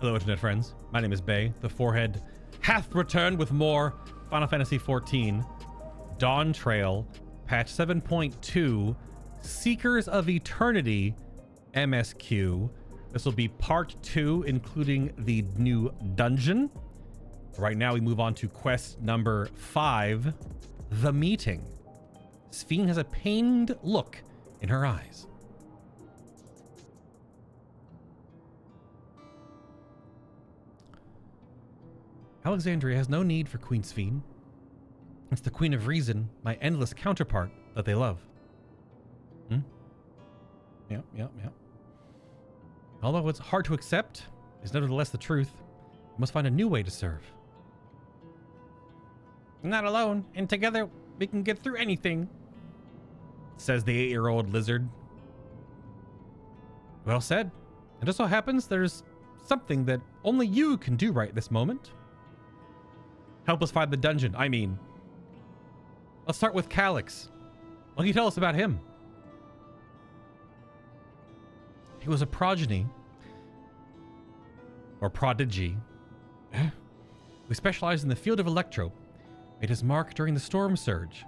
Hello, internet friends. My name is Bay. The forehead hath returned with more Final Fantasy XIV DAWNTRAIL patch 7.2 Seekers of Eternity MSQ. This will be part 2, including the new dungeon. Right now we move on to quest number 5, The Meeting. Sphene has a pained look in her eyes. Alexandria has no need for Queen Sphene. It's the Queen of Reason, my endless counterpart, that they love. Yep. Although it's hard to accept, it's nevertheless the truth. We must find a new way to serve. Not alone, and together we can get through anything, says the 8-year-old lizard. Well said. It just so happens there's something that only you can do right this moment. Help us find the dungeon. I mean, let's start with Calyx. What can you tell us about him? He was a progeny, or prodigy. We specialized in the field of electro. Made his mark during the storm surge.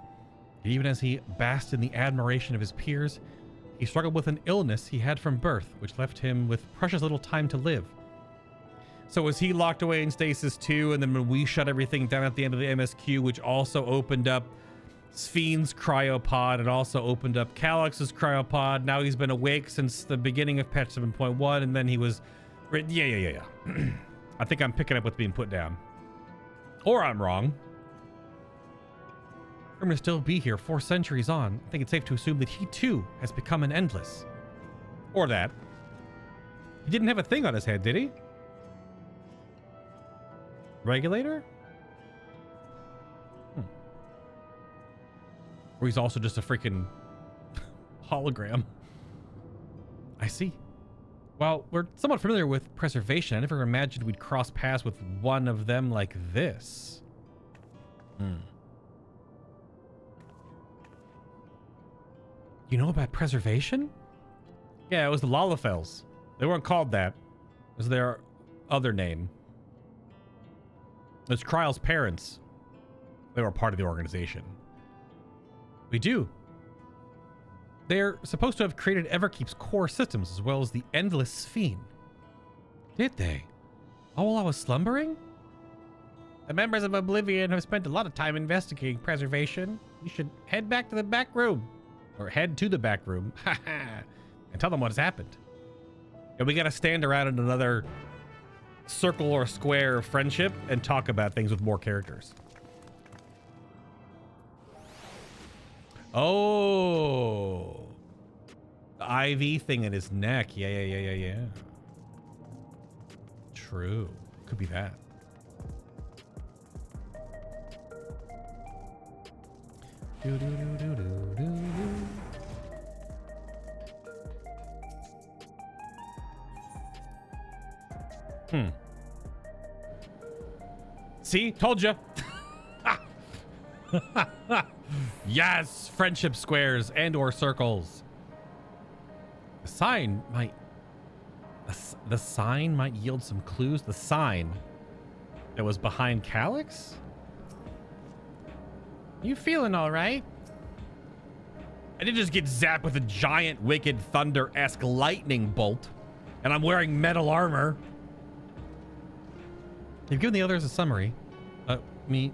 And even as he basked in the admiration of his peers, he struggled with an illness he had from birth, which left him with precious little time to live. So was he locked away in stasis too? And then when we shut everything down at the end of the MSQ, which also opened up Sphene's cryopod and also opened up Calyx's cryopod. Now he's been awake since the beginning of patch 7.1, and then he was... Yeah. I think I'm picking up what's being put down. Or I'm wrong. We're going to still be here 4 centuries on. I think it's safe to assume that he too has become an endless. Or that. He didn't have a thing on his head, did he? Regulator? Or he's also just a freaking hologram. I see. Well, we're somewhat familiar with preservation. I never imagined we'd cross paths with one of them like this. You know about preservation? Yeah, it was the Lalafels. They weren't called that. It was their other name. It's Kryle's parents. They were part of the organization. We do. They're supposed to have created Everkeep's core systems as well as the Endless Sphene. Did they? All while I was slumbering? The members of Oblivion have spent a lot of time investigating preservation. We should head back to the back room. Or head to the back room. And tell them what has happened. And we gotta stand around in another circle or square of friendship and talk about things with more characters. Oh, the IV thing in his neck. Yeah. True. Could be that. See, told you. Yes, friendship squares and or circles. The sign might yield some clues. The sign that was behind Calyx? You feeling all right? I didn't just get zapped with a giant wicked thunder-esque lightning bolt, and I'm wearing metal armor. You've given the others a summary. We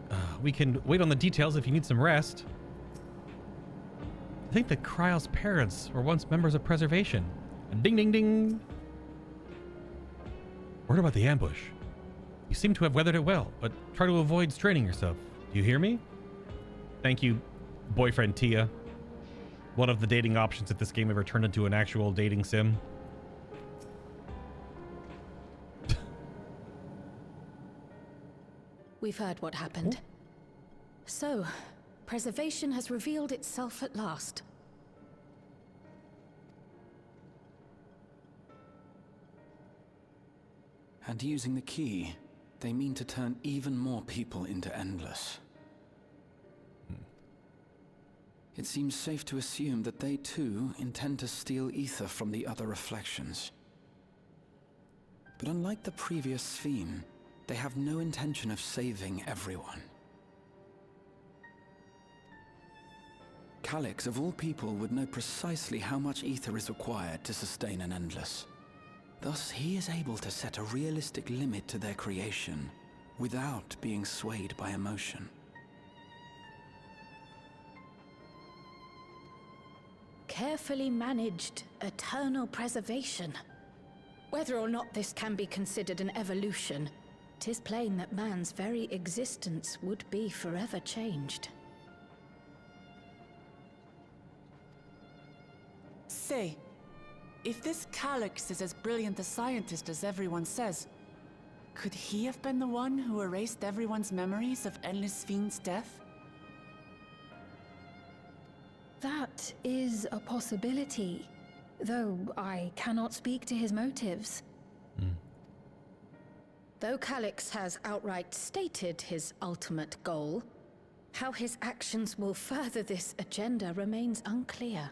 can wait on the details if you need some rest. I think that Kryle's parents were once members of preservation. Ding, ding, ding. Word about the ambush. You seem to have weathered it well, but try to avoid straining yourself. Do you hear me? Thank you, boyfriend Tia. One of the dating options if this game ever turned into an actual dating sim. We've heard what happened. So, preservation has revealed itself at last. And using the key, they mean to turn even more people into Endless. It seems safe to assume that they too intend to steal ether from the other reflections. But unlike the previous Sphere, they have no intention of saving everyone. Calyx, of all people, would know precisely how much ether is required to sustain an endless. Thus, he is able to set a realistic limit to their creation without being swayed by emotion. Carefully managed eternal preservation. Whether or not this can be considered an evolution, 'tis plain that man's very existence would be forever changed. Say, if this Calyx is as brilliant a scientist as everyone says, could he have been the one who erased everyone's memories of Endless Fiend's death? That is a possibility, though I cannot speak to his motives. Though Calyx has outright stated his ultimate goal, how his actions will further this agenda remains unclear.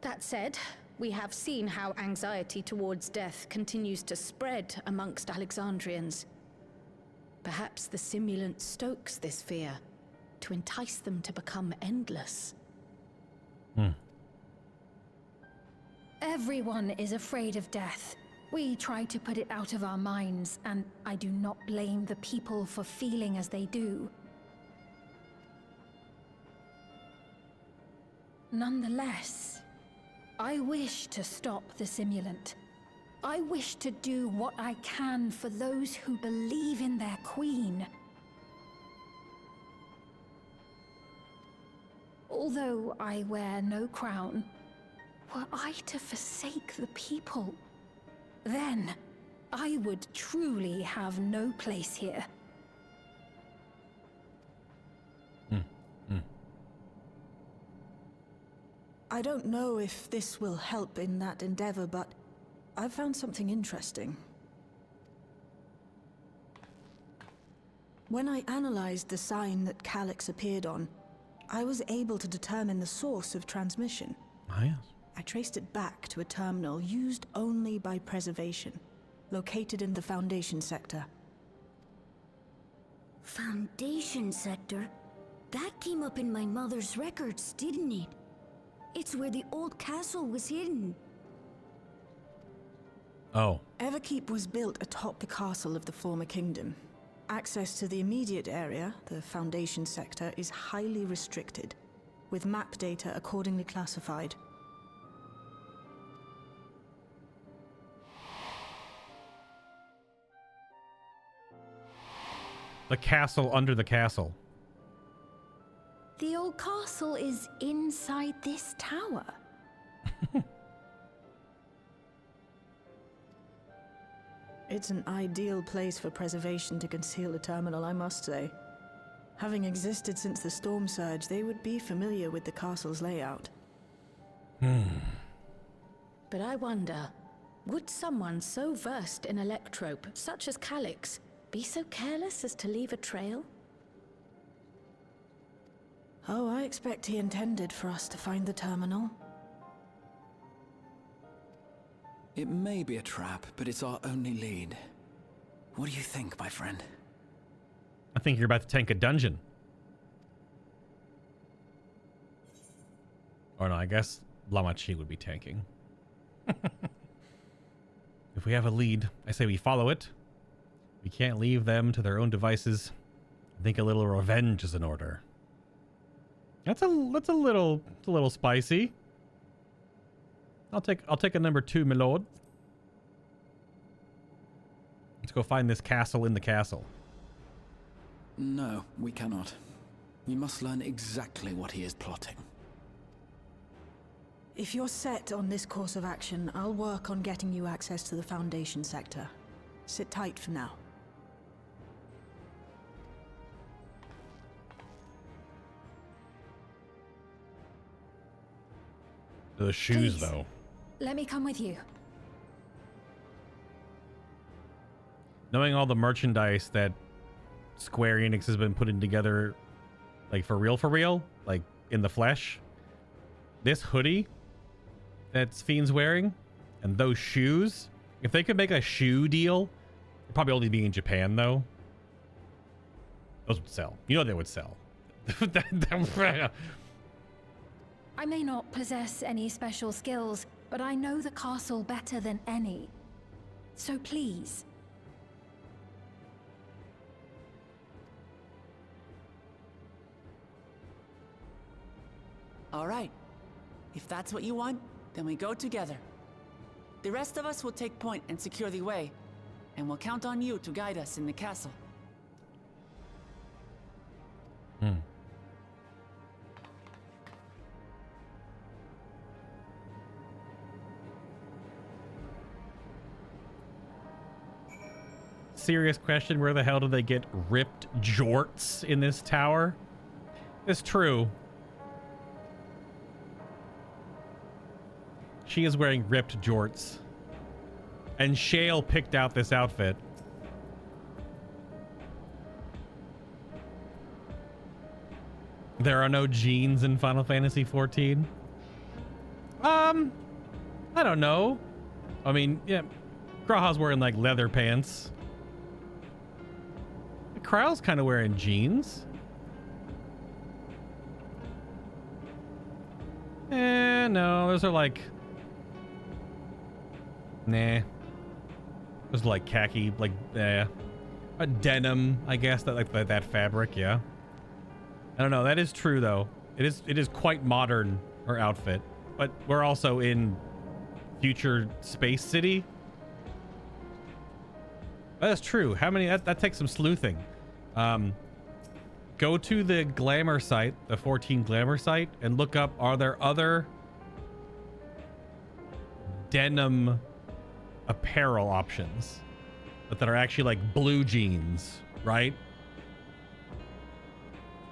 That said, we have seen how anxiety towards death continues to spread amongst Alexandrians. Perhaps the simulant stokes this fear to entice them to become endless. Everyone is afraid of death. We try to put it out of our minds, and I do not blame the people for feeling as they do. Nonetheless, I wish to stop the simulant. I wish to do what I can for those who believe in their queen. Although I wear no crown, were I to forsake the people, then I would truly have no place here. I don't know if this will help in that endeavor, but I've found something interesting. When I analyzed the sign that Calyx appeared on, I was able to determine the source of transmission. Ah, yes. I traced it back to a terminal used only by preservation, located in the Foundation sector. Foundation sector? That came up in my mother's records, didn't it? It's where the old castle was hidden. Oh. Underkeep was built atop the castle of the former kingdom. Access to the immediate area, the Foundation sector, is highly restricted, with map data accordingly classified. The castle under the castle. The old castle is inside this tower. It's an ideal place for preservation to conceal a terminal, I must say. Having existed since the storm surge, they would be familiar with the castle's layout. But I wonder, would someone so versed in electrope, such as Calyx, be so careless as to leave a trail? Oh, I expect he intended for us to find the terminal. It may be a trap, but it's our only lead. What do you think, my friend? I think you're about to tank a dungeon. Or no, I guess Lamachi would be tanking. If we have a lead, I say we follow it. We can't leave them to their own devices. I think a little revenge is in order. That's a little spicy. I'll take a number 2, my lord. Let's go find this castle in the castle. No, we cannot. We must learn exactly what he is plotting. If you're set on this course of action, I'll work on getting you access to the Foundation sector. Sit tight for now. The shoes, Please. though. Let me come with you. Knowing all the merchandise that Square Enix has been putting together, like for real, like in the flesh, this hoodie that Fiend's wearing And those shoes, if they could make a shoe deal, it'd probably only be in Japan though. Those would sell. You know they would sell. I may not possess any special skills, but I know the castle better than any. So please. All right. If that's what you want, then we go together. The rest of us will take point and secure the way, and we'll count on you to guide us in the castle. Serious question, where the hell do they get ripped jorts in this tower? It's true. She is wearing ripped jorts. And Shale picked out this outfit. There are no jeans in Final Fantasy XIV. I don't know. I mean, yeah, Graha's wearing like leather pants. Kryle's kind of wearing jeans. No, those are like... Nah. Those are like khaki, like, a denim, I guess, that like that fabric, yeah. I don't know, that is true though. It is quite modern, her outfit. But we're also in future Space City. That's true. How many? That takes some sleuthing. Go to the glamour site, the 14 glamour site, and look up, are there other denim apparel options that are actually like blue jeans, right?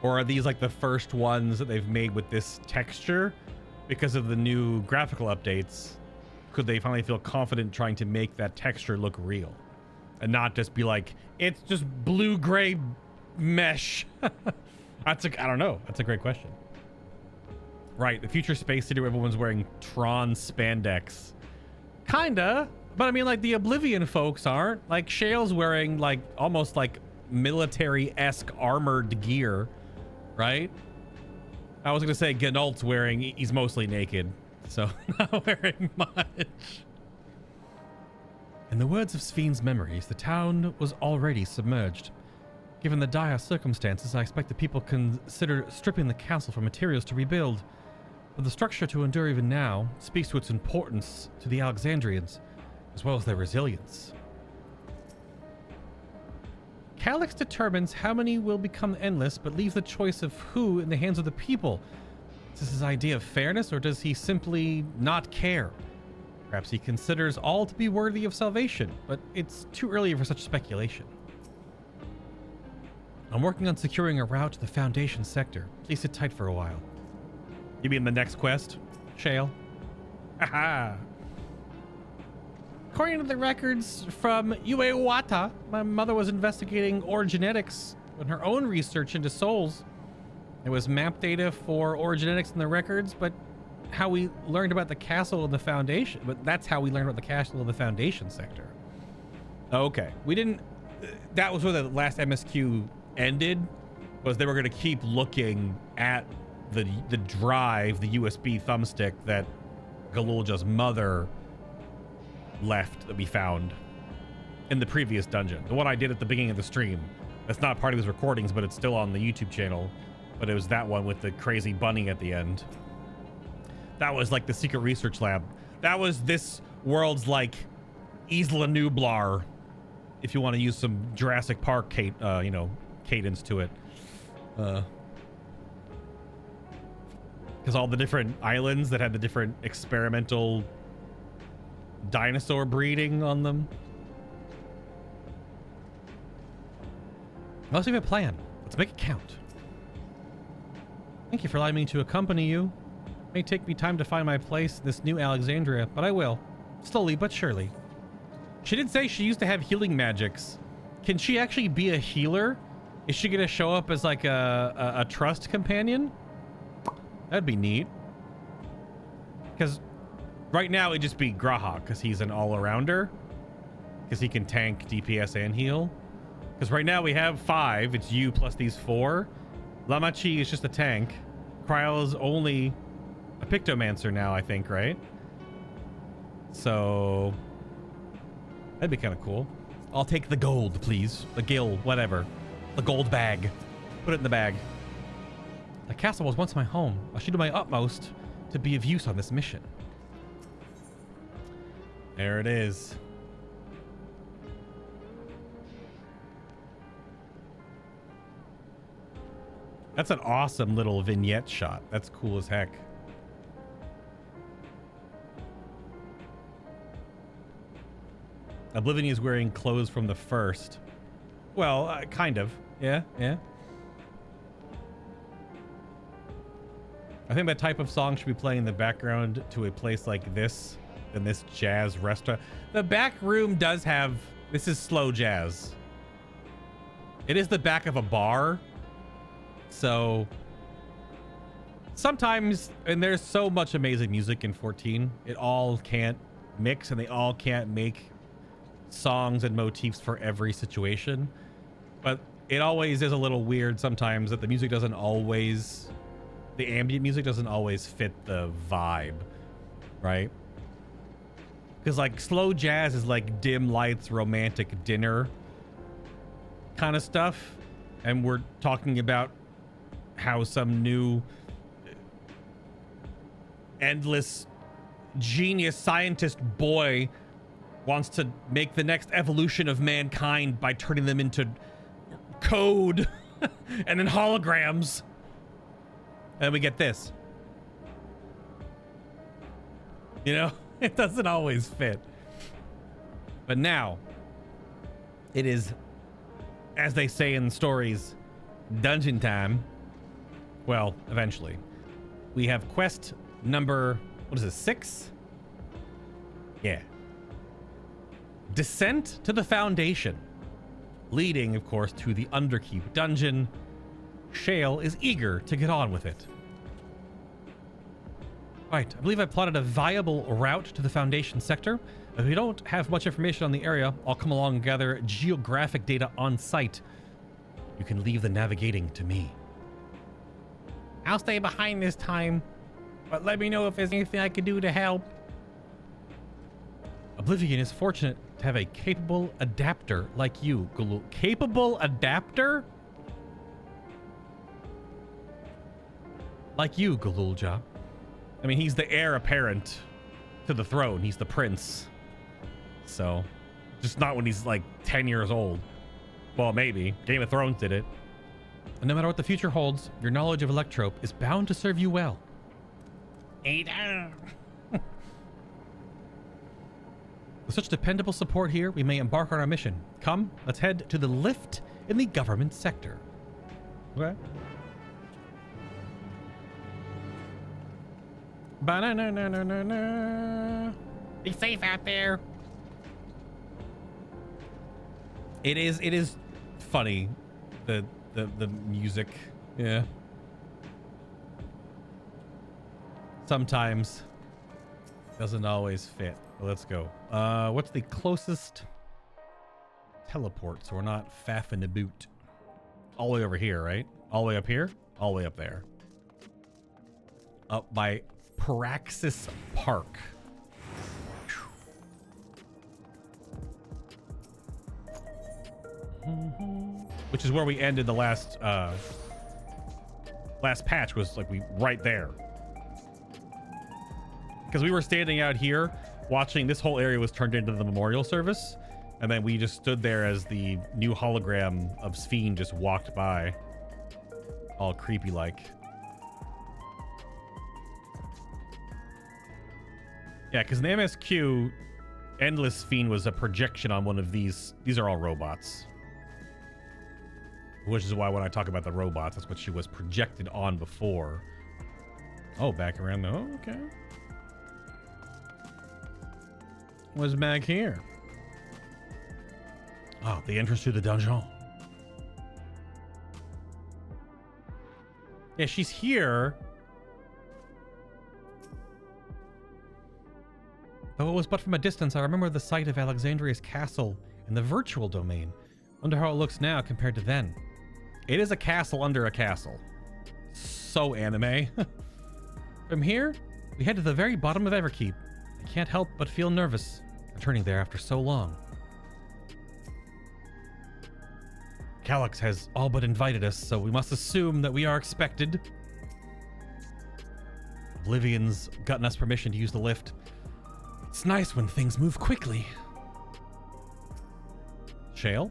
Or are these like the first ones that they've made with this texture because of the new graphical updates? Could they finally feel confident trying to make that texture look real and not just be like, it's just blue gray mesh? I don't know. That's a great question. Right, the future Space City where everyone's wearing Tron spandex. Kinda, but I mean, like, the Oblivion folks aren't. Like, Shale's wearing like almost like military-esque armored gear, right? I was gonna say Ganult's wearing, he's mostly naked, so not wearing much. In the words of Sven's memories, the town was already submerged. Given the dire circumstances, I expect the people consider stripping the castle for materials to rebuild. But the structure to endure even now speaks to its importance to the Alexandrians, as well as their resilience. Calyx determines how many will become endless, but leaves the choice of who in the hands of the people. Is this his idea of fairness, or does he simply not care? Perhaps he considers all to be worthy of salvation, but it's too early for such speculation. I'm working on securing a route to the Foundation sector. Please sit tight for a while. You mean the next quest, Shale? Haha. According to the records from Uewata, my mother was investigating orogenetics in her own research into souls. There was map data for orogenetics in the records, but how we learned about the castle and the Foundation, but that's how we learned about the castle and the Foundation sector. Okay, we didn't, that was where the last MSQ ended, was they were going to keep looking at the drive, the USB thumbstick that Galulja's mother left that we found in the previous dungeon. The one I did at the beginning of the stream. That's not part of his recordings, but it's still on the YouTube channel. But it was that one with the crazy bunny at the end. That was like the secret research lab. That was this world's like Isla Nublar, if you want to use some Jurassic Park cadence to it. Because all the different islands that had the different experimental dinosaur breeding on them. Let's have a plan. Let's make it count. Thank you for allowing me to accompany you. It may take me time to find my place in this new Alexandria, but I will. Slowly but surely. She did say she used to have healing magics. Can she actually be a healer? Is she gonna show up as like a trust companion? That'd be neat. Because Right now, it'd just be Grahak, because he's an all-arounder. Because he can tank, DPS, and heal. Because right now we have 5. It's you plus these 4. Lamachi is just a tank. Kryl is only a Pictomancer now, I think, right? So that'd be kind of cool. I'll take the gold, please. The gil, whatever. The gold bag. Put it in the bag. The castle was once my home. I should do my utmost to be of use on this mission. There it is. That's an awesome little vignette shot. That's cool as heck. Oblivion is wearing clothes from the first. Well, kind of. Yeah, yeah. I think that type of song should be playing in the background to a place like this, in this jazz restaurant. The back room does have, this is slow jazz. It is the back of a bar. So sometimes, and there's so much amazing music in 14, it all can't mix and they all can't make songs and motifs for every situation. But it always is a little weird sometimes that the music doesn't always, the ambient music doesn't always fit the vibe, right? Because like slow jazz is like dim lights, romantic dinner kind of stuff. And we're talking about how some new endless genius scientist boy wants to make the next evolution of mankind by turning them into code and then holograms. And we get this. You know, it doesn't always fit. But now it is, as they say in stories, dungeon time. Well, eventually. We have quest number, what is it, 6? Yeah. Descent to the Foundation. Leading, of course, to the Underkeep dungeon. Shale is eager to get on with it. Right, I believe I plotted a viable route to the Foundation sector. If we don't have much information on the area, I'll come along and gather geographic data on site. You can leave the navigating to me. I'll stay behind this time, but let me know if there's anything I can do to help. Oblivion is fortunate to have a capable adapter like you, Gulul. Capable adapter? Like you, Gululja. I mean, he's the heir apparent to the throne. He's the prince. So, just not when he's like 10 years old. Well, maybe. Game of Thrones did it. And no matter what the future holds, your knowledge of Electrope is bound to serve you well. Ada. With such dependable support here, we may embark on our mission. Come, let's head to the lift in the government sector. Okay. Ba-na-na-na-na-na-na. Be safe out there. It is funny, the music. Yeah. Sometimes doesn't always fit. But let's go. What's the closest teleport so we're not faffing the boot? All the way over here, right? All the way up here? All the way up there. Up by Praxis Park. Which is where we ended the last patch, was like right there. Because we were standing out here watching, this whole area was turned into the memorial service, and then we just stood there as the new hologram of Sphene just walked by, all creepy like. Yeah, because in the MSQ, Endless Sphene was a projection on one of these. These are all robots. Which is why when I talk about the robots, that's what she was projected on before. Oh, back around the... Oh, okay. What's back here? Oh, the entrance to the dungeon. Yeah, she's here. Though it was but from a distance, I remember the sight of Alexandria's castle in the virtual domain. Wonder how it looks now compared to then. It is a castle under a castle. So anime. From here, we head to the very bottom of Everkeep. I can't help but feel nervous returning there after so long. Calyx has all but invited us, so we must assume that we are expected. Oblivion's gotten us permission to use the lift. It's nice when things move quickly. Shale?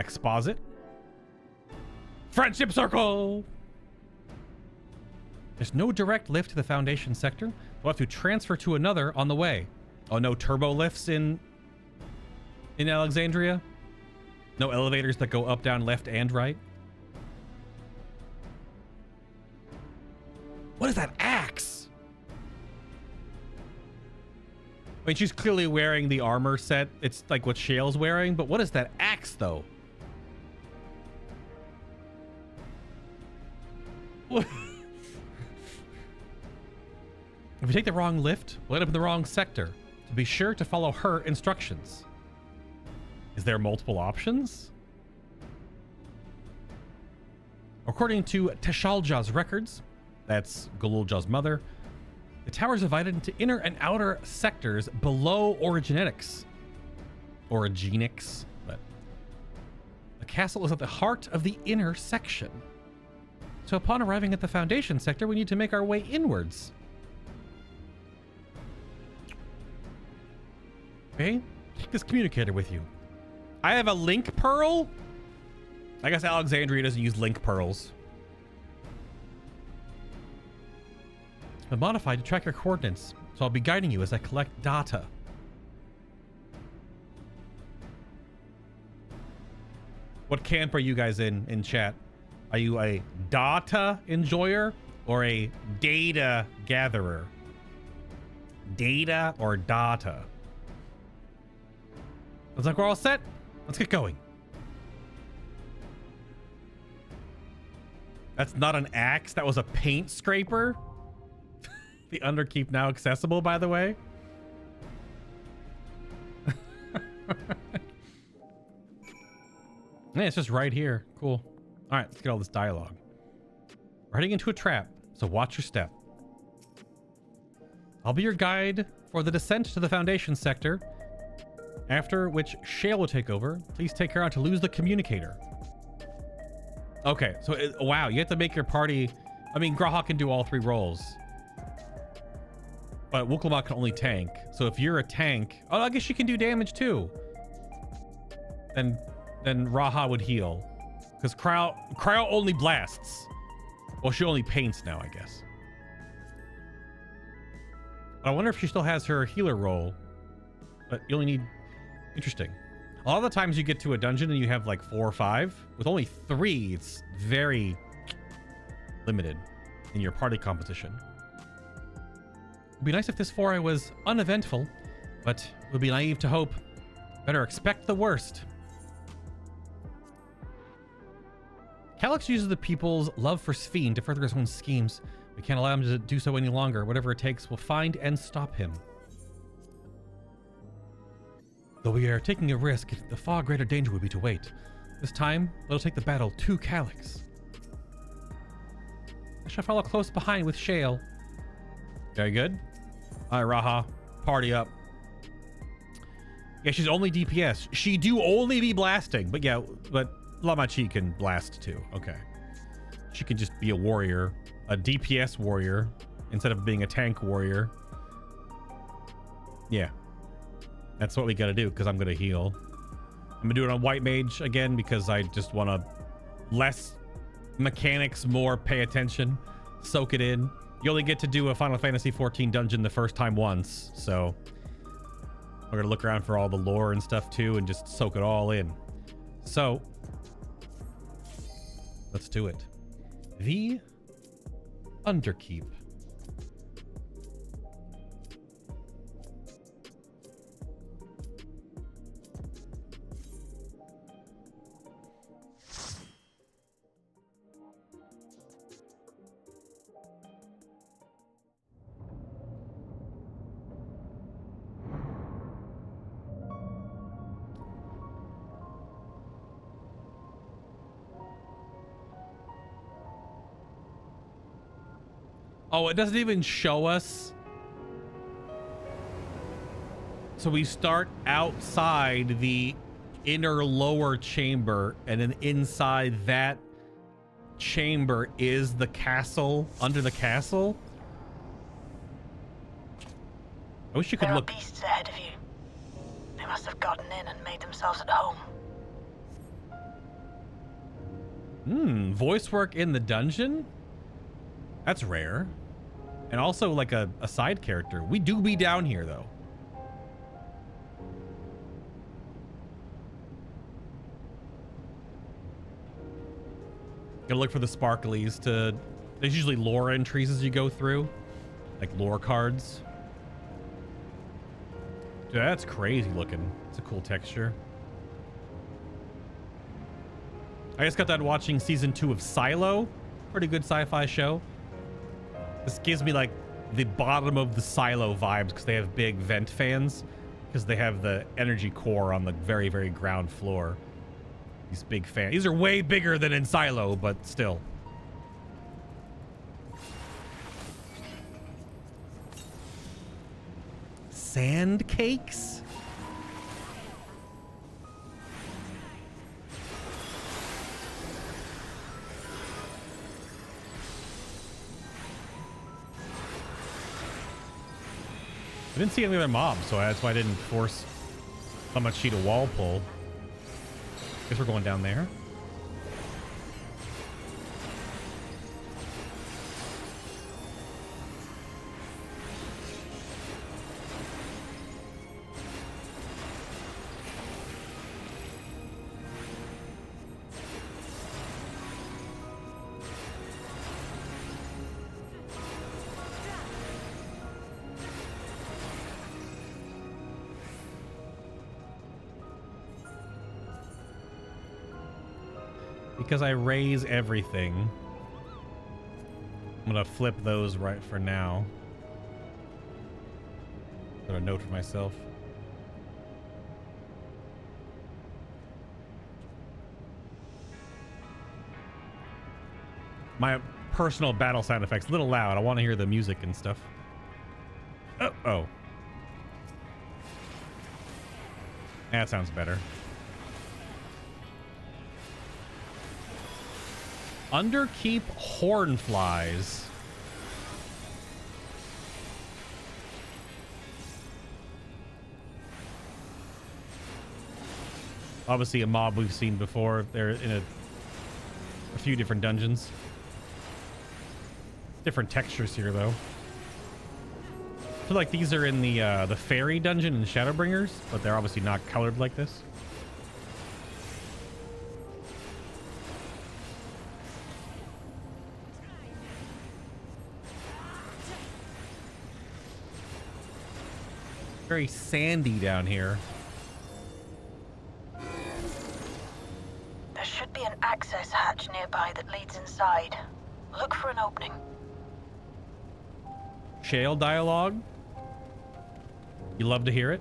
Exposit? Friendship circle! There's no direct lift to the Foundation sector. We'll have to transfer to another on the way. Oh, no turbo lifts in Alexandria? No elevators that go up, down, left, and right? What is that axe? I mean, she's clearly wearing the armor set. It's like what Shale's wearing, but what is that axe, though? If we take the wrong lift, we'll end up in the wrong sector. So be sure to follow her instructions. Is there multiple options? According to Teshalja's records, that's Galulja's mother, the tower is divided into inner and outer sectors below Origenetics. But the castle is at the heart of the inner section. So upon arriving at the Foundation sector, we need to make our way inwards. Okay, take this communicator with you. I have a link pearl? I guess Alexandria doesn't use link pearls. But modified to track your coordinates, so I'll be guiding you as I collect data. What camp are you guys in chat? Are you a data enjoyer or a data gatherer? Data or data? Looks like we're all set. Let's get going. That's not an axe. That was a paint scraper. The Underkeep now accessible, by the way. Yeah, it's just right here. Cool. All right, let's get all this dialogue. We're heading into a trap, so watch your step. I'll be your guide for the descent to the Foundation sector, after which Shale will take over. Please take care not to lose the communicator. Okay, so wow, you have to make your party... I mean, Graha can do all three roles. But Wuklama can only tank. So if you're a tank... Oh, I guess she can do damage too. Then Raha would heal. Because Cryo only blasts. Well, she only paints now, I guess. But I wonder if she still has her healer role. But you only need... Interesting. A lot of the times you get to a dungeon and you have like 4 or 5. With only 3, it's very limited in your party composition. It'd be nice if this foray was uneventful, but it would be naive to hope. Better expect the worst. Calyx uses the people's love for Sphene to further his own schemes. We can't allow him to do so any longer. Whatever it takes, we'll find and stop him. Though we are taking a risk, the far greater danger would be to wait. This time, we'll take the battle to Calyx. I shall follow close behind with Shale. Very good. All right, Raha, party up. Yeah, she's only DPS. She do only be blasting, but yeah, but Lamachi can blast too. Okay. She can just be a warrior, a DPS warrior, instead of being a tank warrior. Yeah. That's what we gotta do, because I'm gonna heal. I'm gonna do it on White Mage again, because I just want to less mechanics, more pay attention, soak it in. You only get to do a Final Fantasy XIV dungeon the first time once, so we're gonna look around for all the lore and stuff too, and just soak it all in. So let's do it. The Underkeep. Oh, it doesn't even show us. So we start outside the inner lower chamber, and then inside that chamber is the castle under the castle. I wish you could look. There are beasts ahead of you. They must have gotten in and made themselves at home. Voice work in the dungeon? That's rare. And also like a side character. We do be down here though. Gotta look for the sparklies to... There's usually lore entries as you go through. Like lore cards. Dude, that's crazy looking. It's a cool texture. I just got done watching season 2 of Silo. Pretty good sci-fi show. This gives me like the bottom of the Silo vibes because they have big vent fans. Because they have the energy core on the very, very ground floor. These big fans. These are way bigger than in Silo, but still. Sand cakes? I didn't see any other mobs, so that's why I didn't force so much sheet of wall pull. Guess we're going down there. Because I raise everything, I'm gonna flip those right for now. Got a note for myself. My personal battle sound effects a little loud. I want to hear the music and stuff. Oh. That sounds better. Underkeep hornflies. Obviously a mob we've seen before. They're in a few different dungeons. Different textures here though. I feel like these are in the fairy dungeon in Shadowbringers, but they're obviously not colored like this. Very sandy down here. There should be an access hatch nearby that leads inside. Look for an opening. Shale dialogue. You love to hear it.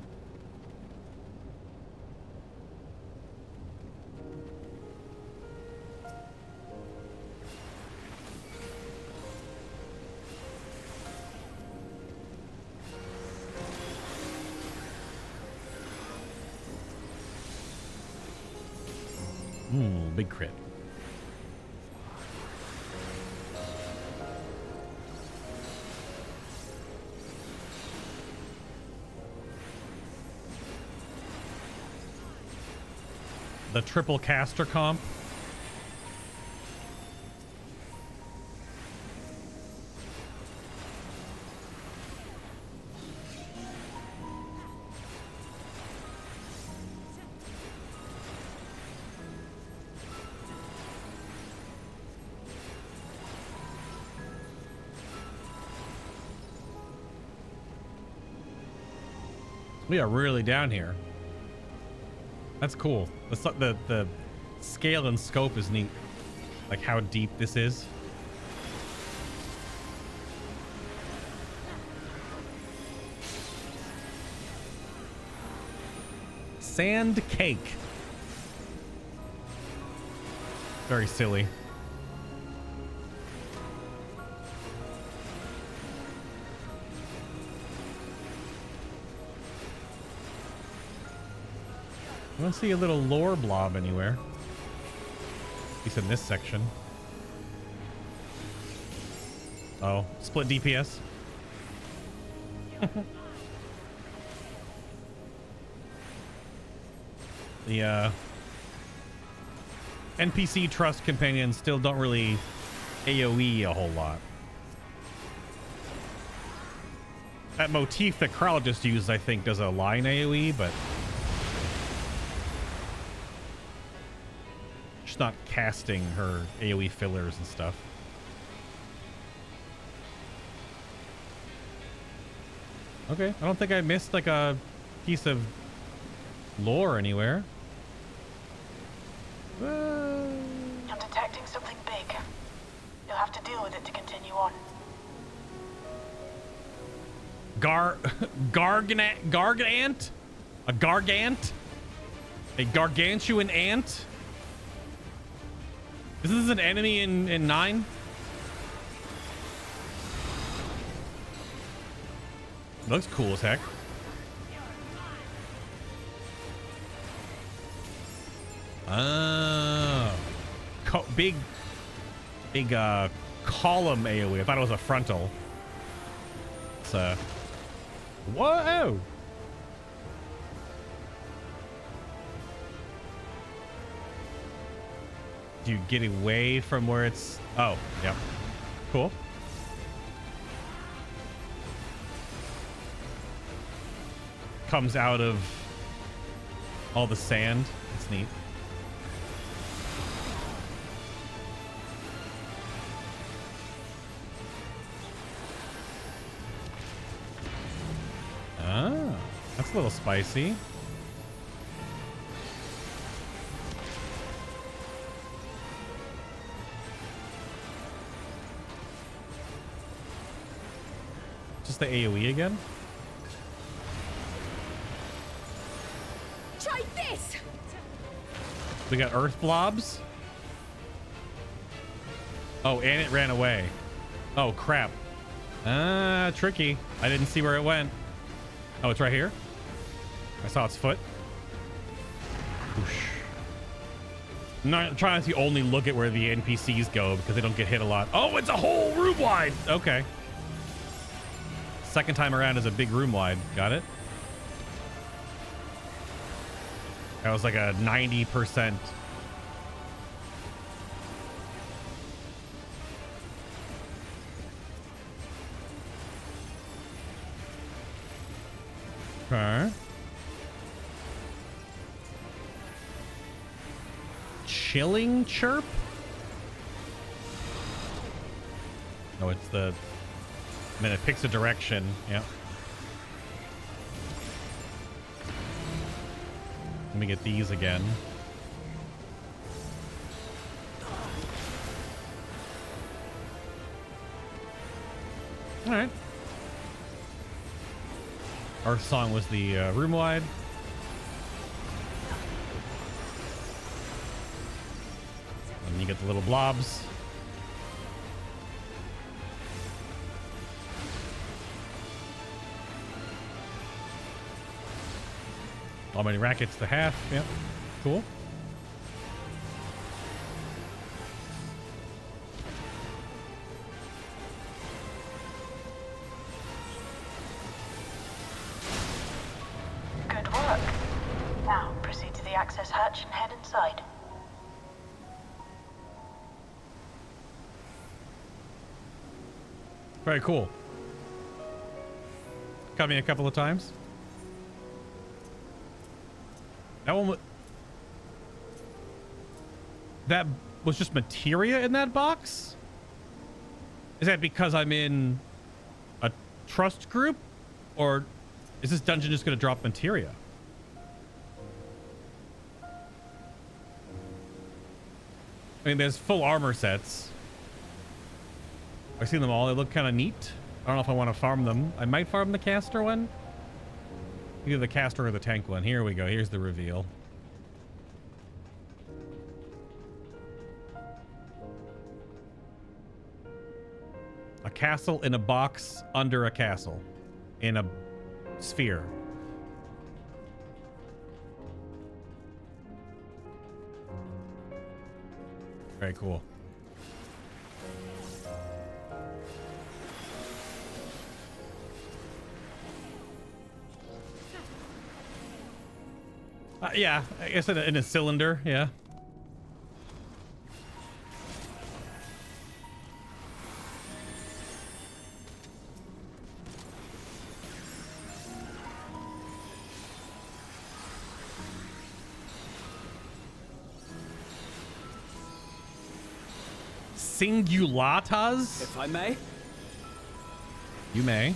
Big crit. The triple caster comp. We are really down here. That's cool. The scale and scope is neat. Like how deep this is. Sand cake. Very silly. I don't see a little lore blob anywhere. At least in this section. Oh, split DPS. The NPC trust companions still don't really AoE a whole lot. That motif that Kral just used, I think, does a line AoE, but she's not casting her AoE fillers and stuff. Okay, I don't think I missed like a piece of lore anywhere. I'm detecting something big. You'll have to deal with it to continue on. Gargant? A gargant? A gargantuan ant? Is this an enemy in 9? Looks cool as heck. Oh. Big column AoE. I thought it was a frontal. It's whoa! Do you get away from where it's... Oh, yeah. Cool. Comes out of all the sand. It's neat. Ah, that's a little spicy. Just the AoE again? Try this! We got earth blobs. Oh, and it ran away. Oh, crap. Tricky. I didn't see where it went. Oh, it's right here. I saw its foot. Whoosh. I'm trying to only look at where the NPCs go because they don't get hit a lot. Oh, it's a whole room wide. Okay. Second time around is a big room wide. Got it. That was like a 90%. Okay. Chilling chirp? Oh, it's the... And then it picks a direction. Yep. Let me get these again. All right. Earth Song was the room wide. And you get the little blobs. All many rackets to half. Yep. Cool. Good work. Now, proceed to the access hatch and head inside. Very cool. Cut me a couple of times. That was just materia in that box? Is that because I'm in a trust group? Or is this dungeon just going to drop materia? I mean, there's full armor sets. I've seen them all. They look kind of neat. I don't know if I want to farm them. I might farm the caster one. Either the caster or the tank one. Here we go. Here's the reveal. A castle in a box under a castle. In a sphere. Okay, cool. Yeah, I guess in a cylinder, yeah. Singulatas? If I may? You may.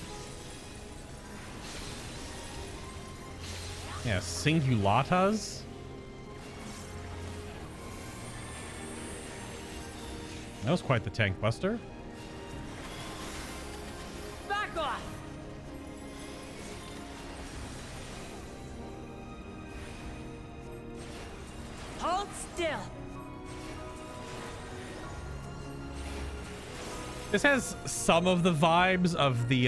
Yeah, Singulatas? That was quite the tank buster. Back off! Hold still. This has some of the vibes of the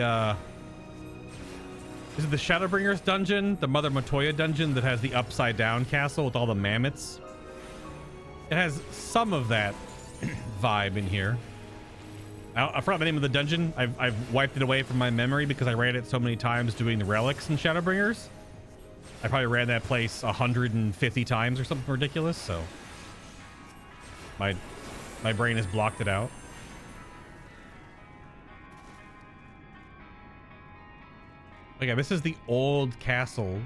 is it the Shadowbringers dungeon, the Mother Matoya dungeon that has the upside down castle with all the mammoths? It has some of that vibe in here. I forgot the name of the dungeon. I've wiped it away from my memory because I ran it so many times doing the relics and Shadowbringers. I probably ran that place 150 times or something ridiculous, so my brain has blocked it out. Okay, this is the old castle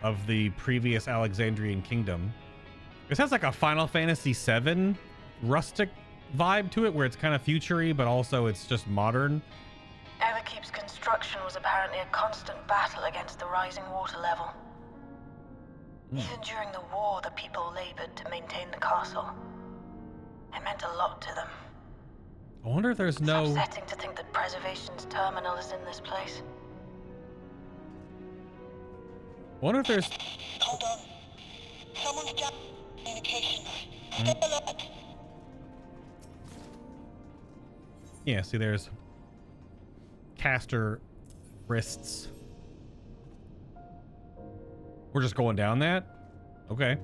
of the previous Alexandrian kingdom. This has like a Final Fantasy VII rustic vibe to it, where it's kind of future-y, but also it's just modern. Underkeep's construction was apparently a constant battle against the rising water level. Even during the war, the people labored to maintain the castle. It meant a lot to them. I wonder if there's It's no... upsetting to think that Preservation's terminal is in this place. I wonder if there's... Hold on. Someone's got communication. Stay alert. Yeah, see, there's caster wrists. We're just going down that? Okay.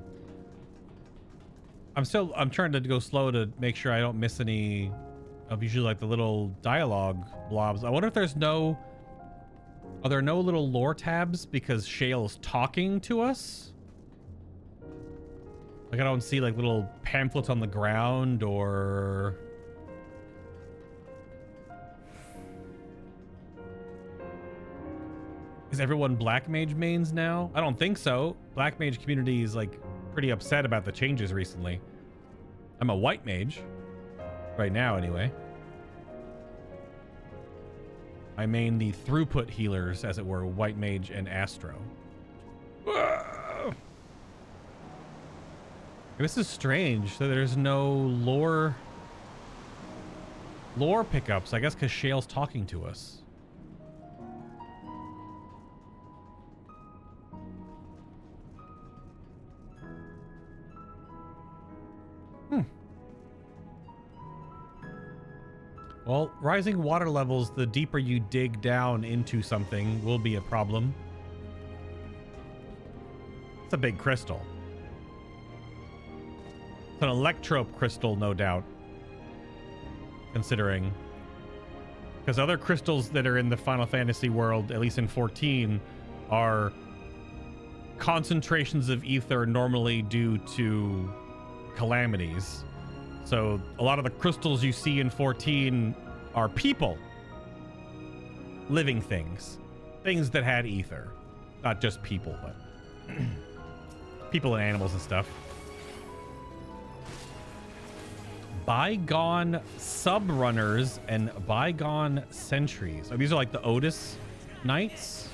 I'm trying to go slow to make sure I don't miss any of usually like the little dialogue blobs. I wonder if there's no... Are there no little lore tabs because Shale's talking to us? Like I don't see like little pamphlets on the ground or... Is everyone Black Mage mains now? I don't think so. Black Mage community is like pretty upset about the changes recently. I'm a White Mage. Right now anyway. I main the throughput healers, as it were, White Mage and Astro. Whoa! This is strange that there's no lore pickups, I guess because Shale's talking to us. Well, rising water levels, the deeper you dig down into something, will be a problem. It's a big crystal. It's an electrope crystal, no doubt. Considering. Because other crystals that are in the Final Fantasy world, at least in 14, are concentrations of ether normally due to calamities. So a lot of the crystals you see in 14 are people. Living things. Things that had ether. Not just people, but people and animals and stuff. Bygone subrunners and bygone sentries. Oh, these are like the Otis knights.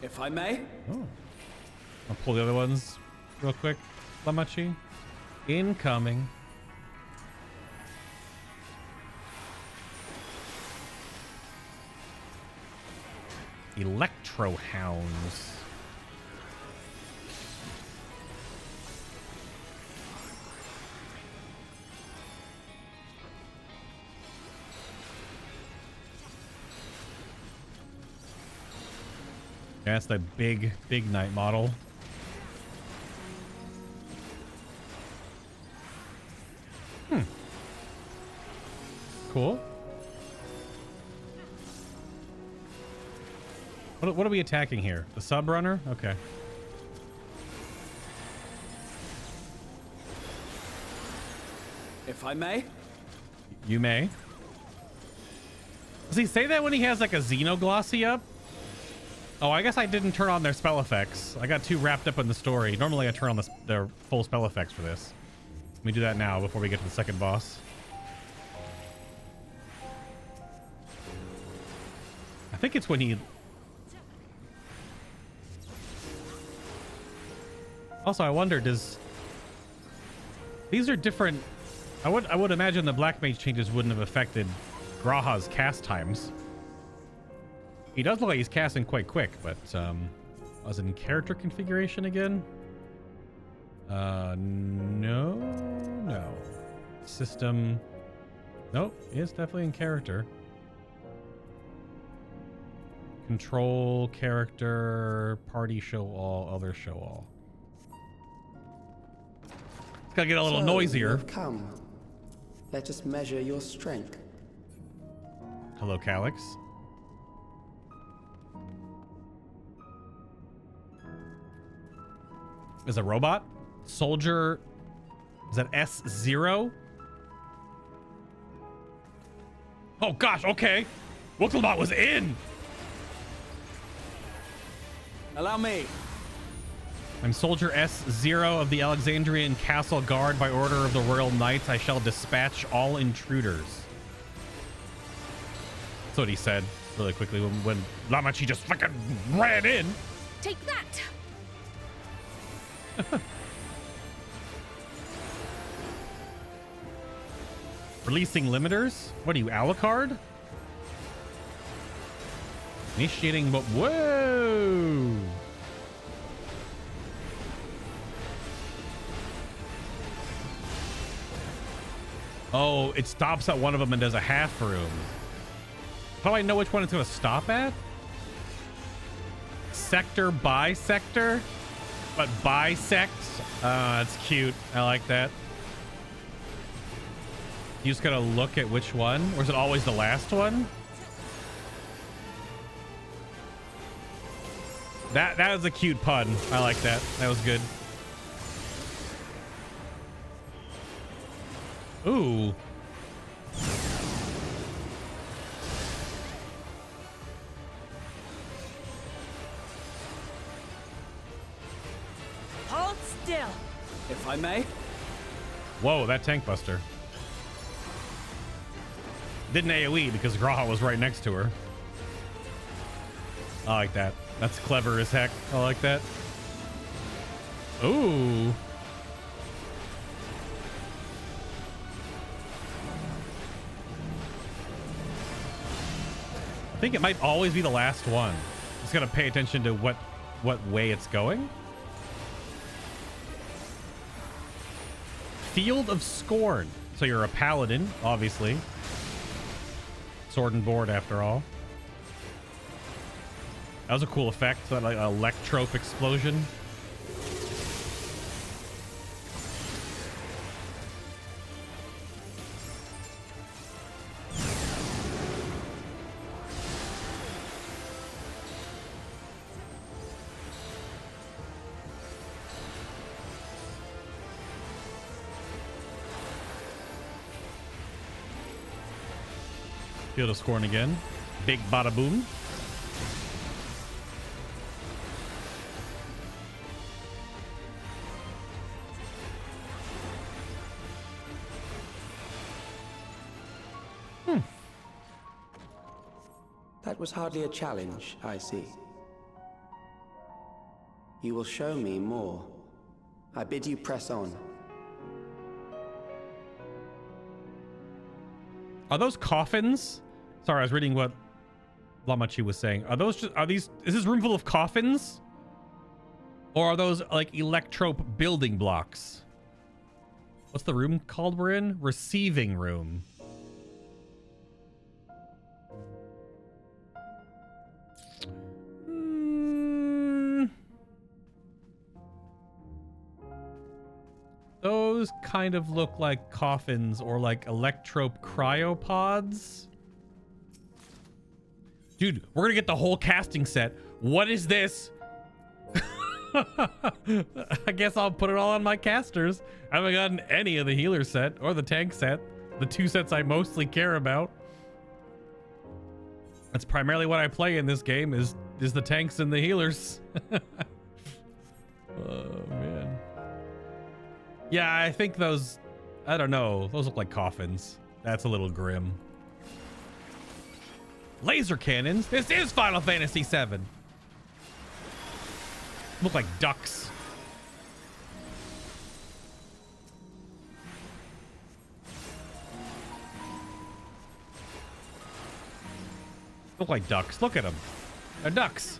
If I may? Oh. I'll pull the other ones real quick. Lamachi. Incoming. Electro hounds. Yeah, that's the big knight model. Cool. What are we attacking here? The subrunner? Okay. If I may? You may. Does he say that when he has like a Xenoglossy up? Oh, I guess I didn't turn on their spell effects. I got too wrapped up in the story. Normally I turn on their full spell effects for this. Let me do that now before we get to the second boss. I think it's when he... Also, I wonder, does... These are different... I would imagine the Black Mage changes wouldn't have affected Graha's cast times. He does look like he's casting quite quick, but was it in character configuration again? No. System. Nope, it's definitely in character. Control, character, party show all, other show all. It's gotta get a little noisier. Come. Let us measure your strength. Hello, Calyx. Is a robot? Soldier. Is that S0? Oh gosh, okay. Wooklebot was in. Allow me. I'm Soldier S0 of the Alexandrian Castle Guard. By order of the Royal Knights, I shall dispatch all intruders. That's what he said really quickly when Lamachi just fucking ran in. Take that! Releasing limiters? What are you, Alucard? Initiating, but whoa! Oh, it stops at one of them and does a half room. How do I know which one it's going to stop at? Sector by sector, but bisect. That's cute. I like that. You just gotta look at which one, or is it always the last one? That was a cute pun. I like that. That was good. Ooh. Hold still. If I may? Whoa, that tank buster. Didn't AoE because Graha was right next to her. I like that. That's clever as heck. I like that. Ooh. I think it might always be the last one. Just gotta pay attention to what way it's going. Field of Scorn. So you're a paladin, obviously. Sword and board, after all. That was a cool effect. That like electrope explosion. Field of Scorn again. Big bada boom. That was hardly a challenge, I see. You will show me more. I bid you press on. Are those coffins? Sorry, I was reading what Lamachi was saying. Are those just, is this room full of coffins? Or are those like electrope building blocks? What's the room called we're in? Receiving room. Those those kind of look like coffins or like electrope cryopods. Dude, we're gonna get the whole casting set. What is this? I guess I'll put it all on my casters. I haven't gotten any of the healer set or the tank set. The two sets I mostly care about. That's primarily what I play in this game is the tanks and the healers. Oh, man. Yeah, I think those, I don't know. Those look like coffins. That's a little grim. Laser cannons? This is Final Fantasy VII. Look like ducks. Look like ducks. Look at them. They're ducks.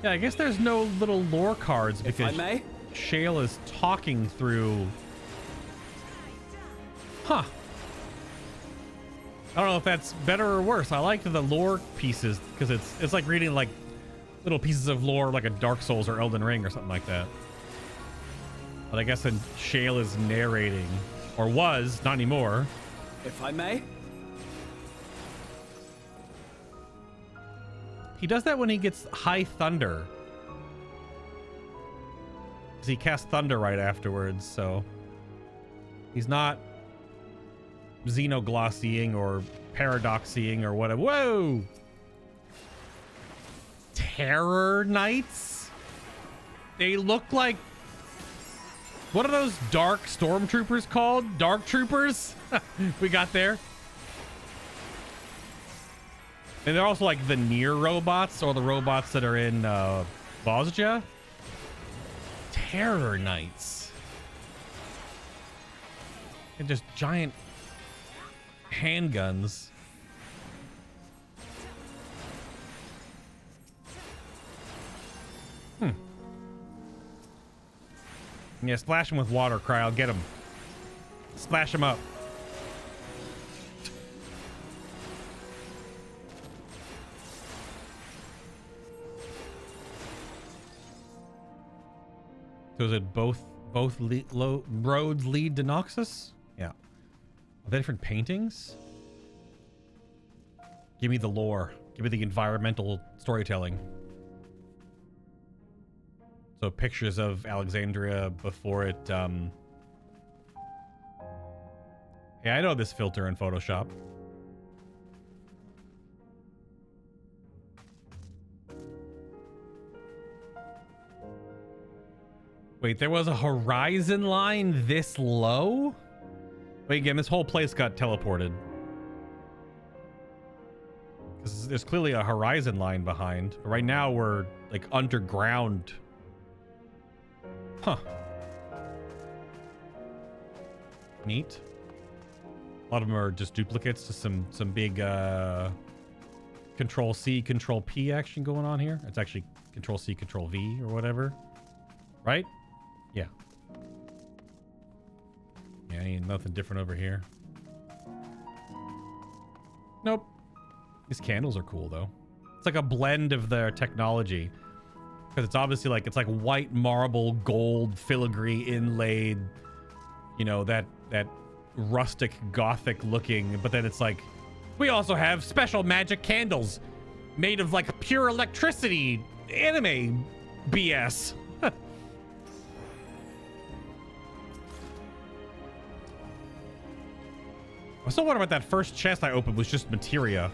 Yeah, I guess there's no little lore cards because Shale is talking through. Huh. I don't know if that's better or worse. I like the lore pieces because it's like reading like little pieces of lore like a Dark Souls or Elden Ring or something like that. But I guess when Shale is narrating, or was, not anymore. If I may? He does that when he gets high thunder. Because he casts thunder right afterwards, so he's not xenoglossying or paradoxying or whatever. Whoa! Terror Knights? They look like... What are those dark stormtroopers called? Dark troopers? We got there. And they're also like the near robots or the robots that are in Bosja. Terror Knights. And just giant handguns. Yeah, splash him with water, Cry. I'll get him. Splash him up. So is it both roads lead to Noxus? Yeah. Are they different paintings? Give me the lore. Give me the environmental storytelling. So pictures of Alexandria before it. Yeah, I know this filter in Photoshop. Wait, there was a horizon line this low? Wait, again, this whole place got teleported. Because there's clearly a horizon line behind. Right now, we're, like, underground. Huh. Neat. A lot of them are just duplicates to some big, Control-C, Control-P action going on here. It's actually Control-C, Control-V or whatever. Right? Yeah. Yeah, ain't nothing different over here. Nope. These candles are cool though. It's like a blend of their technology. Because it's obviously like, it's like white marble, gold, filigree inlaid, you know, that rustic gothic looking, but then it's like, we also have special magic candles made of like pure electricity anime BS. I still wonder about that first chest I opened was just materia.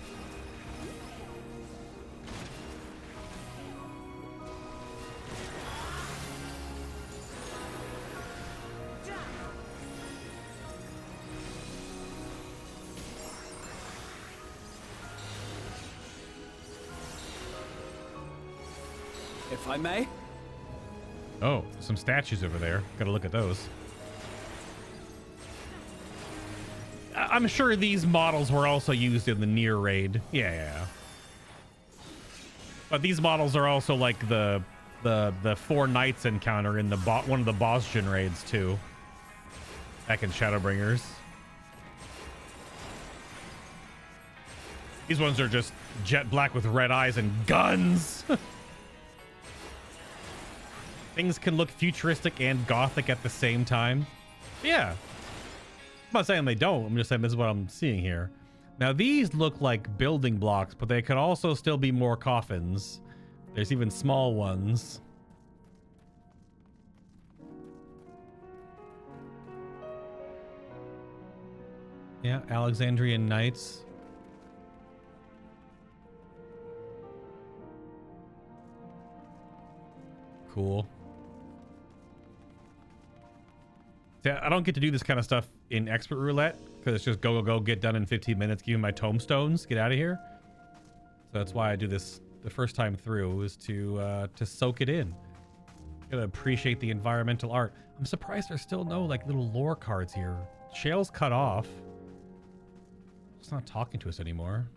If I may? Oh, some statues over there. Gotta look at those. I'm sure these models were also used in the near raid. Yeah. But these models are also like the 4 knights encounter in the one of the Bosjan raids too. Back in Shadowbringers. These ones are just jet black with red eyes and guns. Things can look futuristic and gothic at the same time. Yeah. I'm not saying they don't. I'm just saying this is what I'm seeing here. Now, these look like building blocks, but they could also still be more coffins. There's even small ones. Yeah, Alexandrian Knights. Cool. See, I don't get to do this kind of stuff in Expert Roulette because it's just go, get done in 15 minutes, give me my tomestones, get out of here. So that's why I do this the first time through, is to soak it in. Gotta appreciate the environmental art. I'm surprised there's still no like little lore cards here. Shale's cut off. It's not talking to us anymore.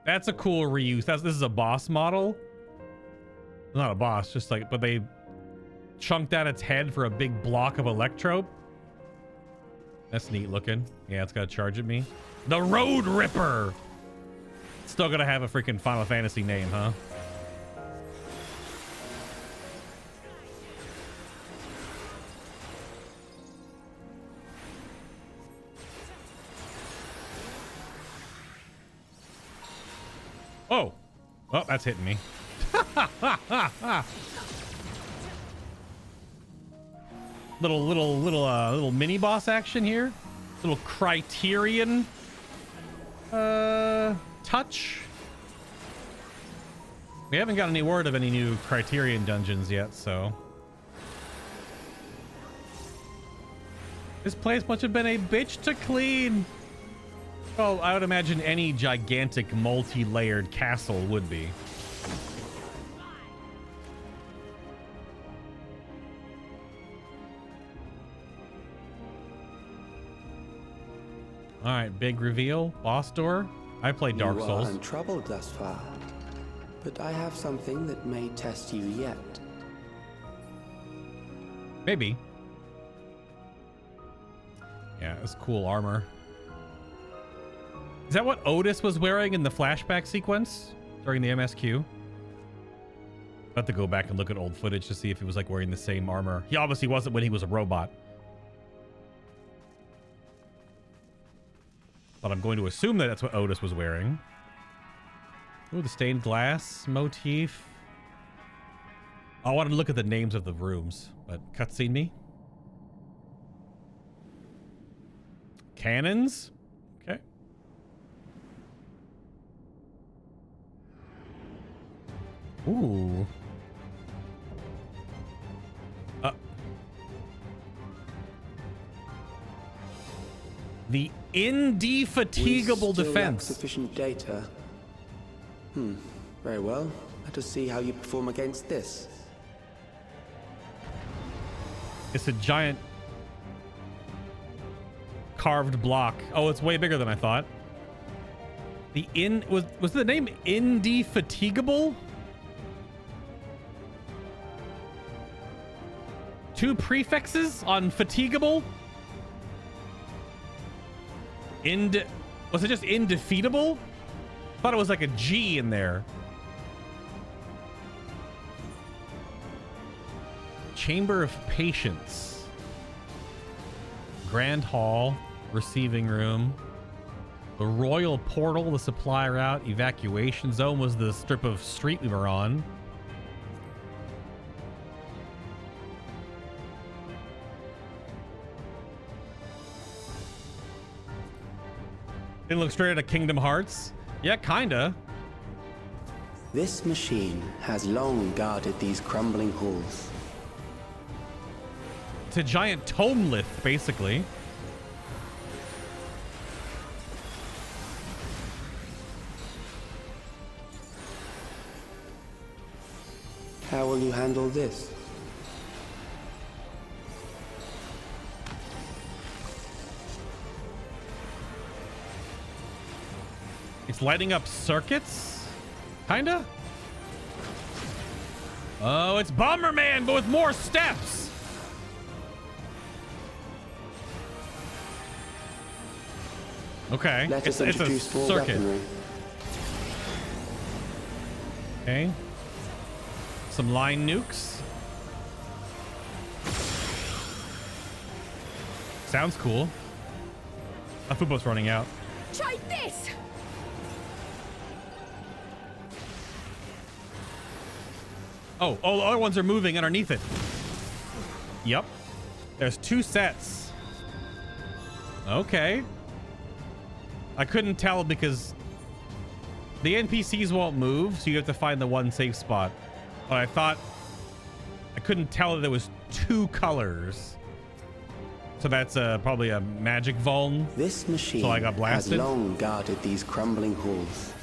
That's a cool reuse. This is a boss model. Not a boss, just like, but they chunked out its head for a big block of electrode. That's neat looking. Yeah, it's got to charge at me. The Road Ripper. Still gonna have a freaking Final Fantasy name, huh? Oh, oh, that's hitting me. little mini boss action here. Little Criterion touch. We haven't got any word of any new Criterion dungeons yet, so this place must have been a bitch to clean. Well, I would imagine any gigantic multi-layered castle would be. All right, big reveal, boss door. I played Dark Souls. You are untroubled thus far, but I have something that may test you yet. Maybe. Yeah, it's cool armor. Is that what Otis was wearing in the flashback sequence during the MSQ? I'll have to go back and look at old footage to see if he was like wearing the same armor. He obviously wasn't when he was a robot. But I'm going to assume that that's what Otis was wearing. Ooh, the stained glass motif. I wanted to look at the names of the rooms, but cutscene me. Cannons? Okay. Ooh. The indefatigable defense. Sufficient data. Very well. Let us see how you perform against this. It's a giant carved block. Oh, it's way bigger than I thought. Was the name Indefatigable? Two prefixes on fatigable? Was it just indefeatable? I thought it was like a G in there. Chamber of Patience. Grand Hall. Receiving room. The Royal Portal, the supply route. Evacuation zone was the strip of street we were on. Didn't look straight at a Kingdom Hearts. Yeah, kinda. This machine has long guarded these crumbling halls. It's a giant tome lift, basically. How will you handle this? It's lighting up circuits? Kinda? Oh, it's Bomberman, but with more steps! Okay. Let It's us a introduce more circuit. weaponry. Okay. Some line nukes. Sounds cool. My food boat's running out. Try this! Oh, the other ones are moving underneath it. Yep. There's 2 sets. Okay. I couldn't tell because the NPCs won't move, so you have to find the one safe spot. But I couldn't tell that there was 2 colors. So that's probably a magic vuln. This machine So I got has blasted. long guarded these crumbling halls.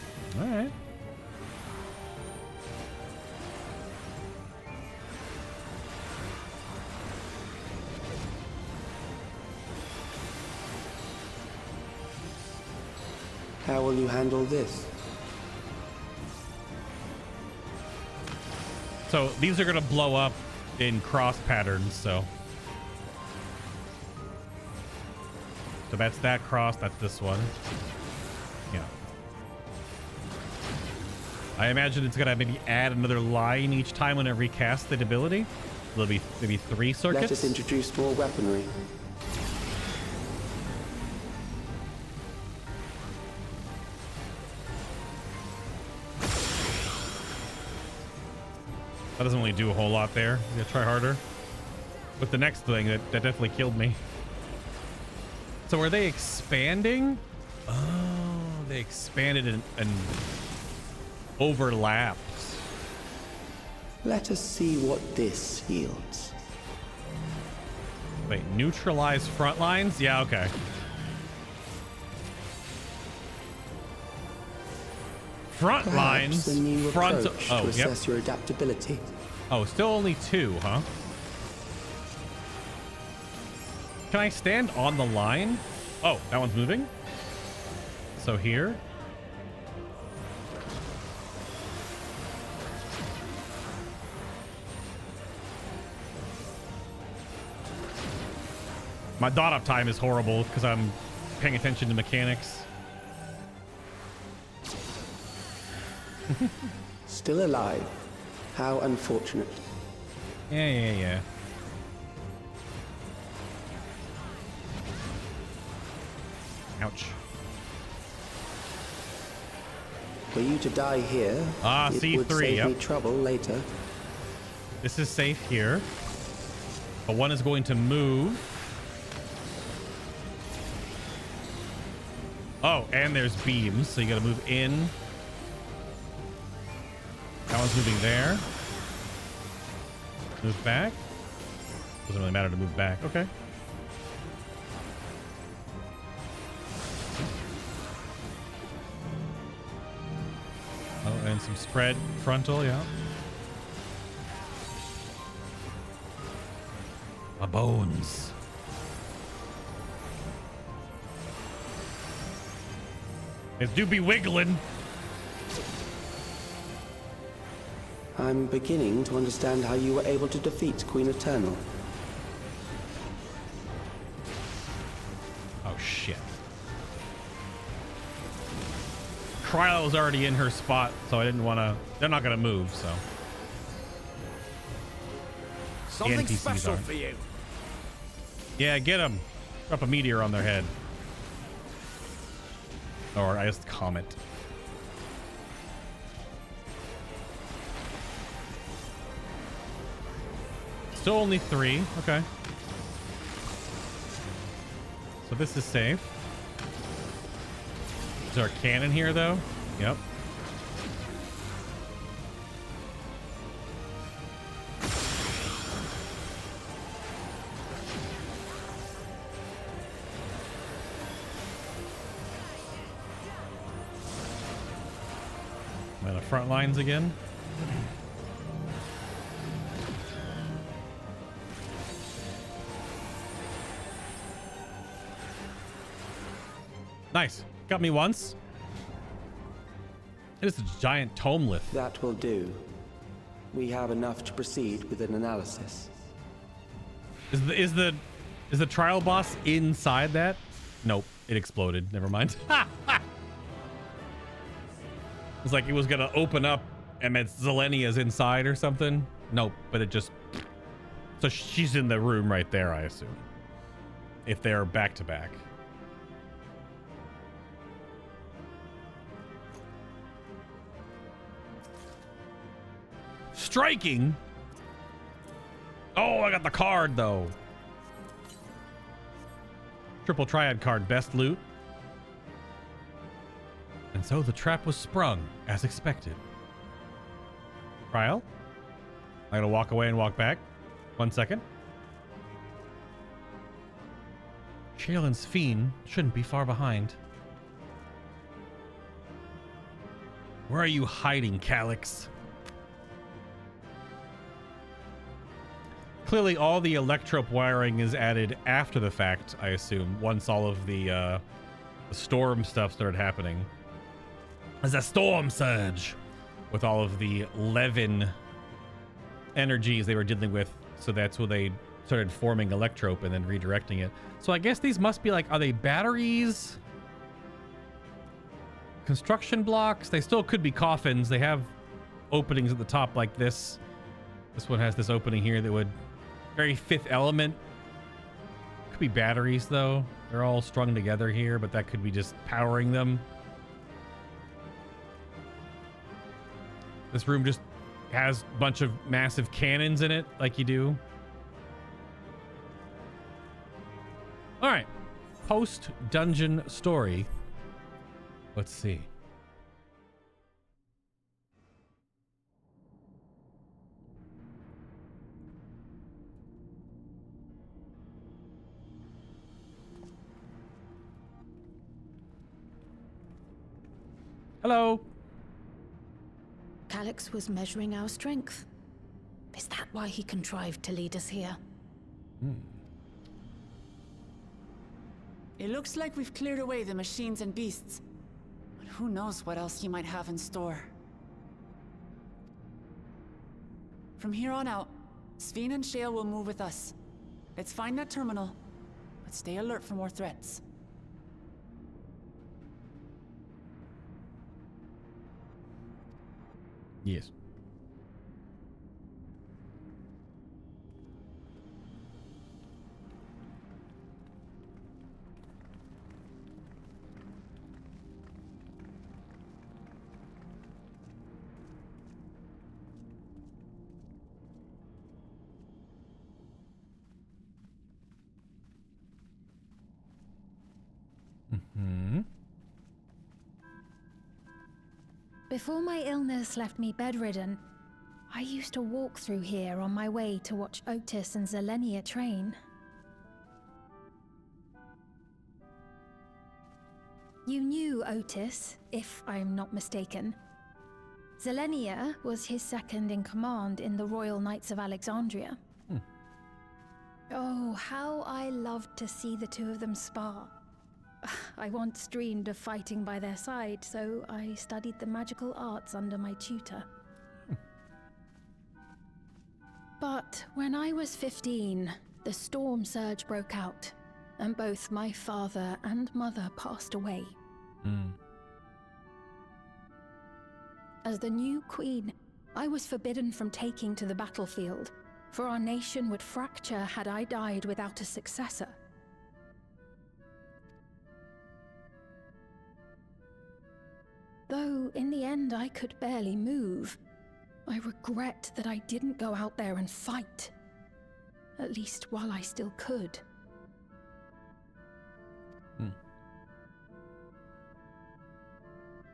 All right. How will you handle this? So these are going to blow up in cross patterns, so that's that cross, that's this one. Yeah. I imagine it's going to maybe add another line each time when it recasts the ability. There'll be maybe 3 circuits. Let us introduce more weaponry. That doesn't really do a whole lot there. You gotta try harder. With the next thing, that definitely killed me. So are they expanding? Oh, they expanded and overlapped. Let us see what this yields. Wait, neutralize front lines? Yeah, okay. Front Perhaps lines? a new Front. approach to Oh, yep. assess your adaptability. Oh, still only 2, huh? Can I stand on the line? Oh, that one's moving. So here. My dot up time is horrible because I'm paying attention to mechanics. Still alive. How unfortunate. Yeah. Ouch. Were you to die here, it would C3, save yep. me trouble later. This is safe here. But one is going to move. Oh, and there's beams, so you gotta move in. That one's moving there. Move back. Doesn't really matter to move back. Okay. Oh, and some spread frontal, yeah. My bones. It do be wiggling. I'm beginning to understand how you were able to defeat Queen Eternal. Oh, shit. Kryla was already in her spot, so I didn't want to... They're not going to move, so... Something NPCs special aren't. for you. Yeah, get them. Drop a meteor on their head. Or I just comet. Still only 3. Okay. So this is safe. Is there a cannon here, though? Yep. And the front lines again. Nice. Got me once. It is a giant tome lift. That will do. We have enough to proceed with an analysis. Is the trial boss inside that? Nope. it exploded. Never mind. It's like it was gonna open up and it's Zelenia's inside or something. Nope, but it just... So she's in the room right there, I assume. If they're back to back. Striking? Oh, I got the card though. Triple triad card, best loot. And so the trap was sprung as expected. Trial. I'm gonna walk away and walk back. 1 second. Shaelin's fiend shouldn't be far behind. Where are you hiding, Calyx? Clearly all the electrope wiring is added after the fact, I assume, once all of the storm stuff started happening. There's a storm surge with all of the Levin energies they were dealing with, so that's when they started forming electrope and then redirecting it. So I guess these must be like, are they batteries? Construction blocks? They still could be coffins. They have openings at the top like this. This one has this opening here that would... Very Fifth Element. Could be batteries though. They're all strung together here, but that could be just powering them. This room just has a bunch of massive cannons in it, like you do. All right. Post-dungeon story. Let's see. Hello. Calyx was measuring our strength. Is that why he contrived to lead us here? It looks like we've cleared away the machines and beasts. But who knows what else he might have in store. From here on out, Sven and Shael will move with us. Let's find that terminal, but stay alert for more threats. Yes. Before my illness left me bedridden, I used to walk through here on my way to watch Otis and Zelenia train. You knew Otis, if I'm not mistaken. Zelenia was his second in command in the Royal Knights of Alexandria. Oh, how I loved to see the two of them spar. I once dreamed of fighting by their side, so I studied the magical arts under my tutor. But when I was 15, the storm surge broke out, and both my father and mother passed away. As the new queen, I was forbidden from taking to the battlefield, for our nation would fracture had I died without a successor. Though in the end I could barely move, I regret that I didn't go out there and fight. At least while I still could.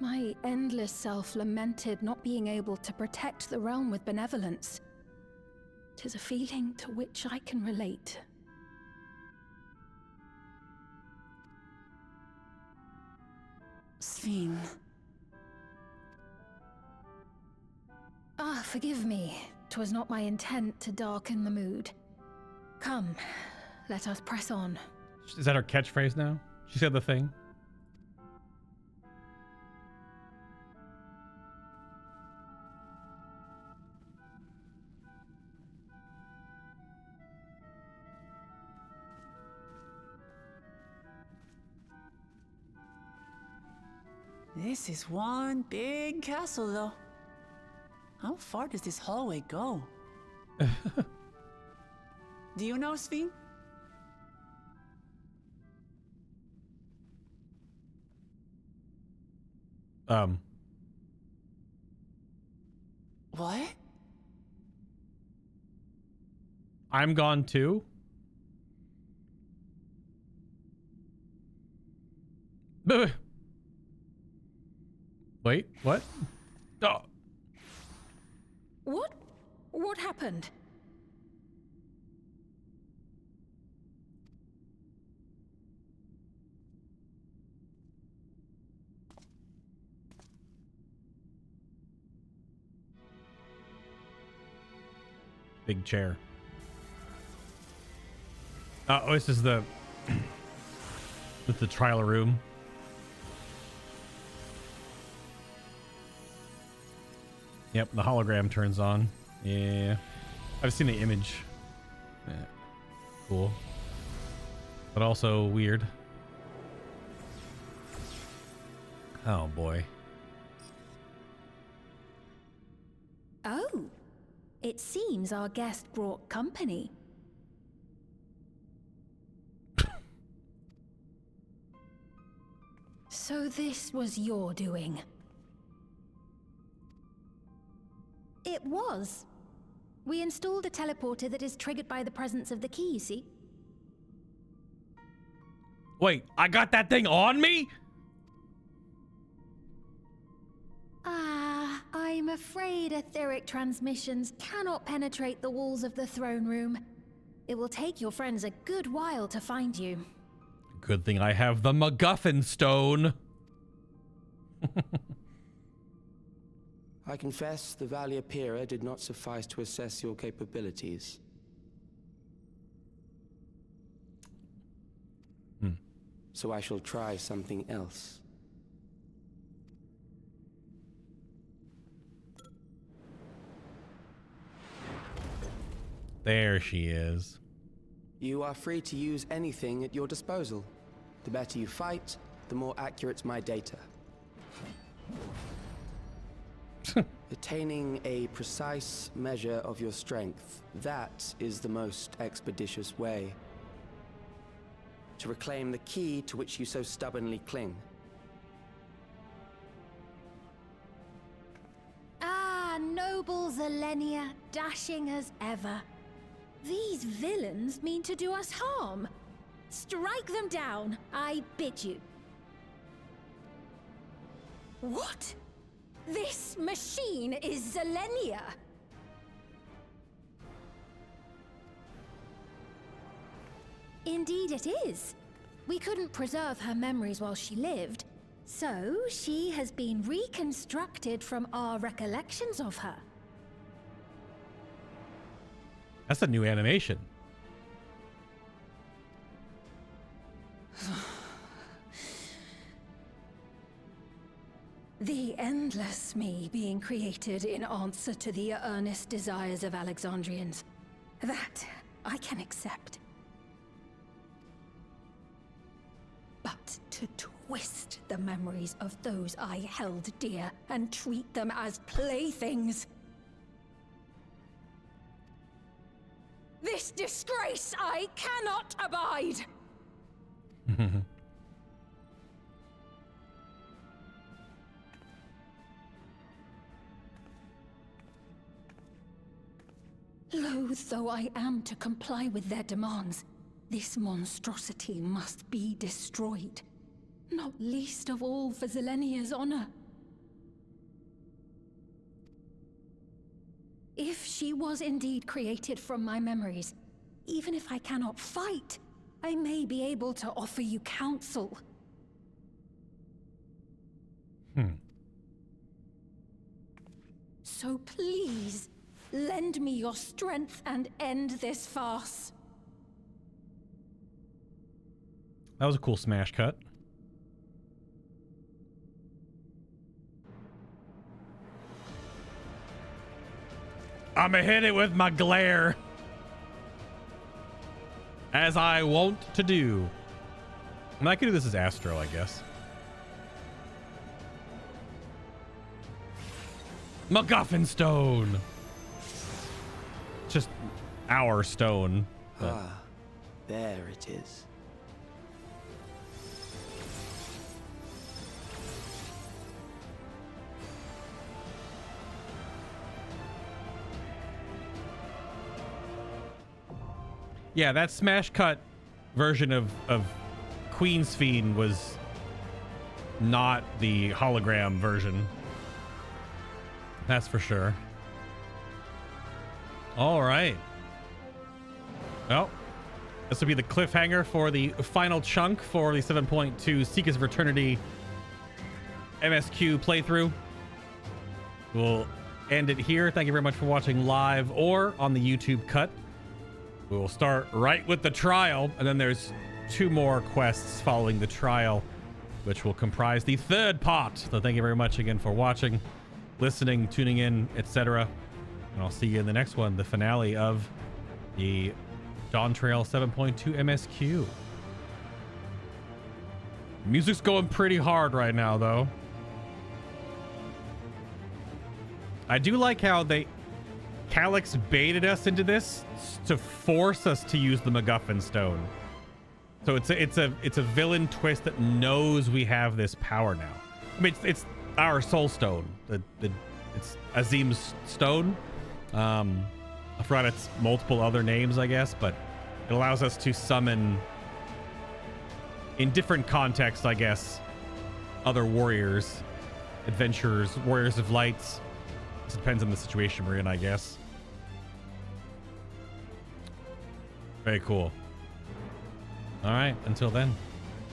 My endless self lamented not being able to protect the realm with benevolence. 'Tis a feeling to which I can relate. Sven. Ah, forgive me. 'Twas not my intent to darken the mood. Come, let us press on. Is that her catchphrase now? She said the thing. This is one big castle, though. How far does this hallway go? Do you know, Sven? What? I'm gone too. Wait, what? Oh. What happened? Big chair. Oh, this is the with the trial room. Yep, the hologram turns on. Yeah, I've seen the image. Yeah. Cool, but also weird. Oh boy. Oh, it seems our guest brought company. So this was your doing? It was. We installed a teleporter that is triggered by the presence of the key, you see? Wait, I got that thing on me? I'm afraid etheric transmissions cannot penetrate the walls of the throne room. It will take your friends a good while to find you. Good thing I have the MacGuffin stone. I confess the Valia Pira did not suffice to assess your capabilities. So I shall try something else. There she is. You are free to use anything at your disposal. The better you fight, the more accurate my data. Attaining a precise measure of your strength, that is the most expeditious way to reclaim the key to which you so stubbornly cling. Ah, noble Zelenia, dashing as ever. These villains mean to do us harm. Strike them down, I bid you. What? This machine is Zelenia. Indeed it is. We couldn't preserve her memories while she lived, so she has been reconstructed from our recollections of her. That's a new animation. The endless me being created in answer to the earnest desires of Alexandrians. That I can accept. But to twist the memories of those I held dear and treat them as playthings. This disgrace I cannot abide! Loath though I am to comply with their demands, this monstrosity must be destroyed. Not least of all for Zelenia's honor. If she was indeed created from my memories, even if I cannot fight, I may be able to offer you counsel. So please, lend me your strength and end this farce. That was a cool smash cut. I'ma hit it with my glare. As I wont to do. And I could do this as Astro, I guess. MacGuffin stone. Just our stone. But Ah, there it is. yeah, that smash cut version of Queen's Fiend was not the hologram version. That's for sure. All right. Well, this will be the cliffhanger for the final chunk for the 7.2 Seekers of Eternity MSQ playthrough. We'll end it here. Thank you very much for watching live or on the YouTube cut. We will start right with the trial, and then there's 2 more quests following the trial, which will comprise the 3rd part. So thank you very much again for watching, listening, tuning in, etc. And I'll see you in the next one, the finale of the DAWNTRAIL 7.2 MSQ. Music's going pretty hard right now, though. I do like how Calyx baited us into this to force us to use the MacGuffin stone. So it's a villain twist that knows we have this power now. I mean, it's our soul stone. It's Azim's stone. I forgot its multiple other names, I guess, but it allows us to summon in different contexts, I guess, other warriors, adventurers, warriors of lights. It depends on the situation we're in, I guess. Very cool. All right, until then.